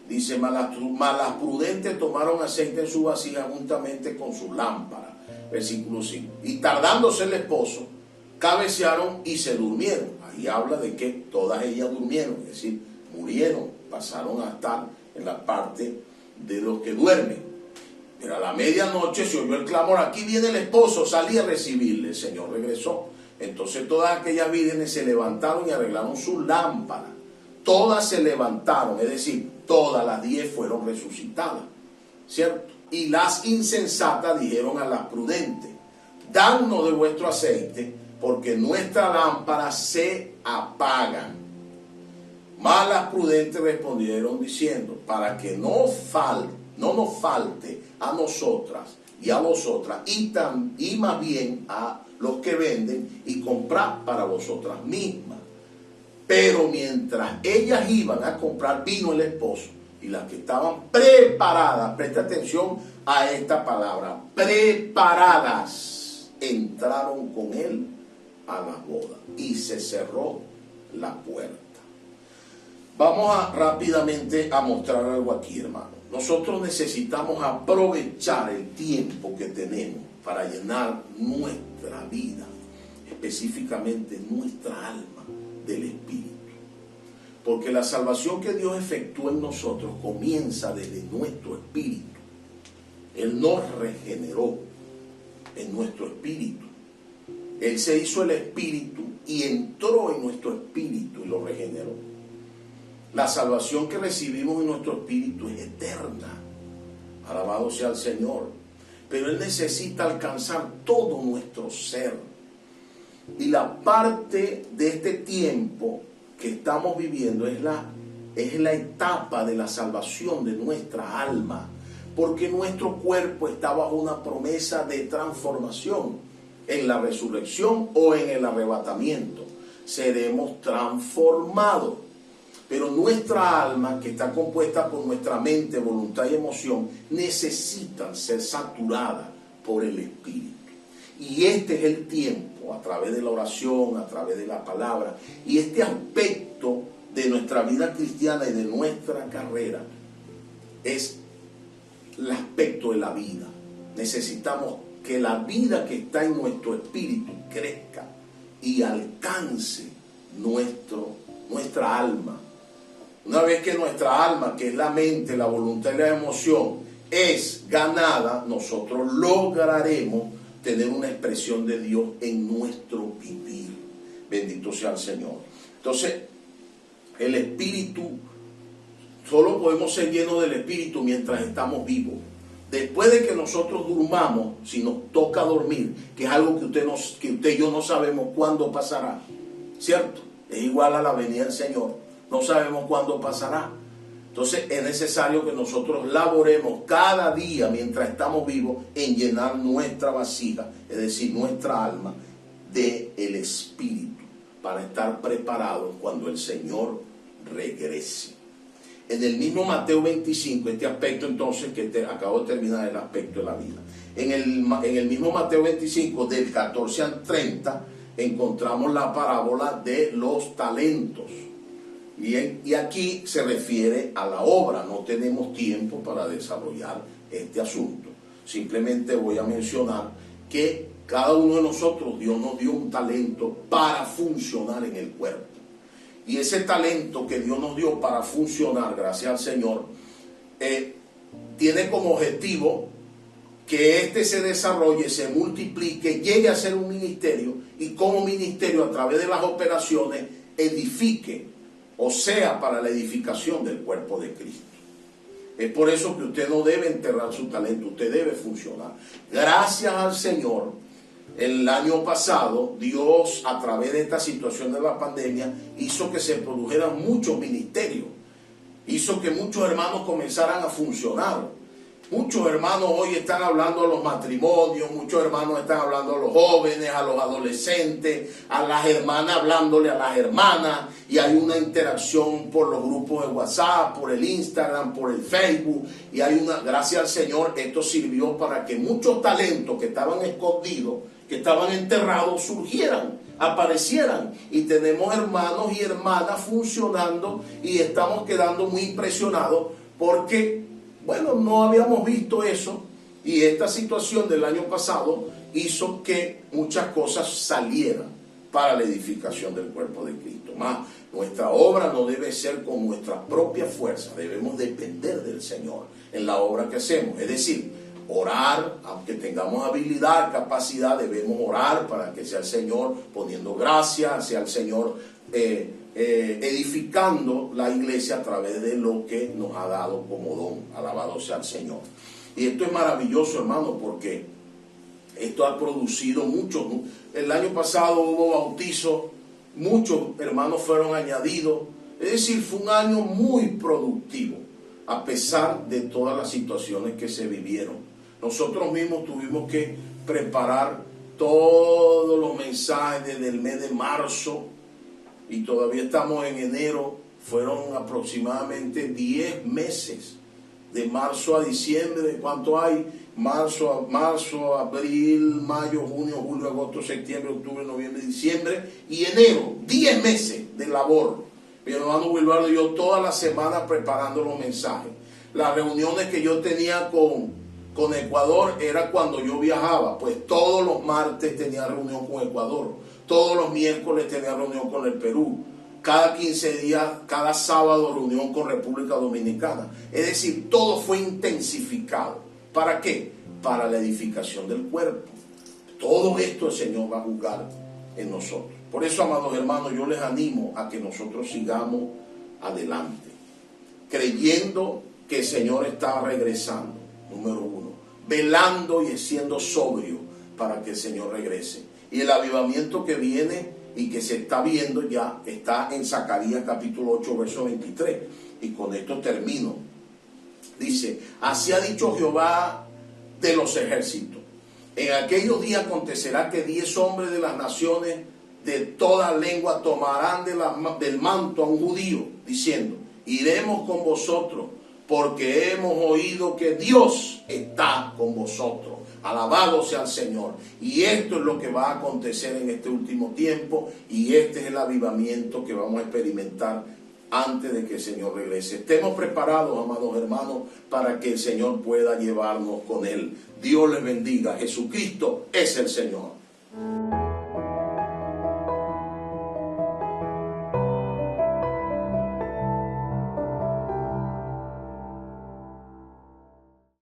Dice, mas las prudentes tomaron aceite en su vasija juntamente con su lámpara. Versículo 5. Y tardándose el esposo, cabecearon y se durmieron. Ahí habla de que todas ellas durmieron, es decir, murieron, pasaron a estar en la parte de los que duermen. Pero a la medianoche se oyó el clamor, aquí viene el esposo, salí a recibirle. El Señor regresó. Entonces todas aquellas vírgenes se levantaron y arreglaron sus lámparas. Todas se levantaron, es decir, todas las 10 fueron resucitadas, ¿cierto? Y las insensatas dijeron a las prudentes, danos de vuestro aceite, porque nuestras lámparas se apagan. Mas las prudentes respondieron diciendo, para que no nos falte a nosotras y a vosotras, y más bien a los que venden, y comprad para vosotras mismas. Pero mientras ellas iban a comprar, vino el esposo, y las que estaban preparadas, presta atención a esta palabra, preparadas, entraron con él a la boda, y se cerró la puerta. Vamos rápidamente a mostrar algo aquí, hermano. Nosotros necesitamos aprovechar el tiempo que tenemos para llenar nuestra vida, específicamente nuestra alma, del Espíritu. Porque la salvación que Dios efectúa en nosotros comienza desde nuestro espíritu. Él nos regeneró en nuestro espíritu. Él se hizo el espíritu y entró en nuestro espíritu y lo regeneró. La salvación que recibimos en nuestro espíritu es eterna. Alabado sea el Señor. Pero Él necesita alcanzar todo nuestro ser. Y la parte de este tiempo que estamos viviendo es la etapa de la salvación de nuestra alma. Porque nuestro cuerpo está bajo una promesa de transformación. En la resurrección o en el arrebatamiento seremos transformados. Pero nuestra alma, que está compuesta por nuestra mente, voluntad y emoción, necesitan ser saturadas por el Espíritu. Y este es el tiempo, a través de la oración, a través de la palabra, y este aspecto de nuestra vida cristiana y de nuestra carrera es el aspecto de la vida. Necesitamos que la vida que está en nuestro espíritu crezca y alcance nuestra alma. Una vez que nuestra alma, que es la mente, la voluntad y la emoción, es ganada, nosotros lograremos tener una expresión de Dios en nuestro vivir. Bendito sea el Señor. Entonces, el Espíritu, solo podemos ser llenos del Espíritu mientras estamos vivos. Después de que nosotros durmamos, si nos toca dormir, que es algo que usted y yo no sabemos cuándo pasará, ¿cierto? Es igual a la venida del Señor. No sabemos cuándo pasará. Entonces es necesario que nosotros laboremos cada día mientras estamos vivos en llenar nuestra vasija, es decir, nuestra alma, del Espíritu, para estar preparados cuando el Señor regrese. En el mismo Mateo 25, este aspecto entonces que acabo de terminar, el aspecto de la vida. En el mismo Mateo 25, del 14 al 30, encontramos la parábola de los talentos. Y aquí se refiere a la obra. No tenemos tiempo para desarrollar este asunto. Simplemente voy a mencionar que cada uno de nosotros, Dios nos dio un talento para funcionar en el cuerpo. Y ese talento que Dios nos dio para funcionar, gracias al Señor, tiene como objetivo que éste se desarrolle, se multiplique, llegue a ser un ministerio, y como ministerio, a través de las operaciones, edifique, o sea, para la edificación del cuerpo de Cristo. Es por eso que usted no debe enterrar su talento, usted debe funcionar. Gracias al Señor, el año pasado, Dios, a través de esta situación de la pandemia, hizo que se produjeran muchos ministerios, hizo que muchos hermanos comenzaran a funcionar. Muchos hermanos hoy están hablando a los matrimonios, muchos hermanos están hablando a los jóvenes, a los adolescentes, a las hermanas hablándole a las hermanas, y hay una interacción por los grupos de WhatsApp, por el Instagram, por el Facebook, y hay una, gracias al Señor, esto sirvió para que muchos talentos que estaban escondidos, que estaban enterrados, surgieran, aparecieran, y tenemos hermanos y hermanas funcionando, y estamos quedando muy impresionados porque, bueno, no habíamos visto eso, y esta situación del año pasado hizo que muchas cosas salieran para la edificación del cuerpo de Cristo. Más, nuestra obra no debe ser con nuestra propia fuerza, debemos depender del Señor en la obra que hacemos. Es decir, orar, aunque tengamos habilidad, capacidad, debemos orar para que sea el Señor poniendo gracia, sea el Señor edificando la iglesia a través de lo que nos ha dado como don. Alabado sea el Señor. Y esto es maravilloso, hermano, porque esto ha producido mucho. El año pasado hubo bautizo, muchos hermanos fueron añadidos. Es decir, fue un año muy productivo, a pesar de todas las situaciones que se vivieron. Nosotros mismos tuvimos que preparar todos los mensajes desde el mes de marzo, y todavía estamos en enero. Fueron aproximadamente 10 meses, de marzo a diciembre. ¿Cuánto hay? Marzo, abril, mayo, junio, julio, agosto, septiembre, octubre, noviembre, diciembre y enero. 10 meses de labor. Mi hermano Wilbardo y yo todas las semanas preparando los mensajes. Las reuniones que yo tenía con Ecuador era cuando yo viajaba, pues todos los martes tenía reunión con Ecuador, todos los miércoles tenía reunión con el Perú, cada 15 días, cada sábado reunión con República Dominicana. Es decir, todo fue intensificado. ¿Para qué? Para la edificación del cuerpo. Todo esto el Señor va a juzgar en nosotros. Por eso, amados hermanos, yo les animo a que nosotros sigamos adelante, creyendo que el Señor está regresando, número uno, velando y siendo sobrio para que el Señor regrese. Y el avivamiento que viene y que se está viendo ya está en Zacarías capítulo 8, verso 23. Y con esto termino. Dice: así ha dicho Jehová de los ejércitos. En aquellos días acontecerá que 10 hombres de las naciones de toda lengua tomarán del manto a un judío, diciendo: iremos con vosotros, porque hemos oído que Dios está con vosotros. Alabado sea el Señor. Y esto es lo que va a acontecer en este último tiempo, y este es el avivamiento que vamos a experimentar antes de que el Señor regrese. Estemos preparados, amados hermanos, para que el Señor pueda llevarnos con Él. Dios les bendiga. Jesucristo es el Señor.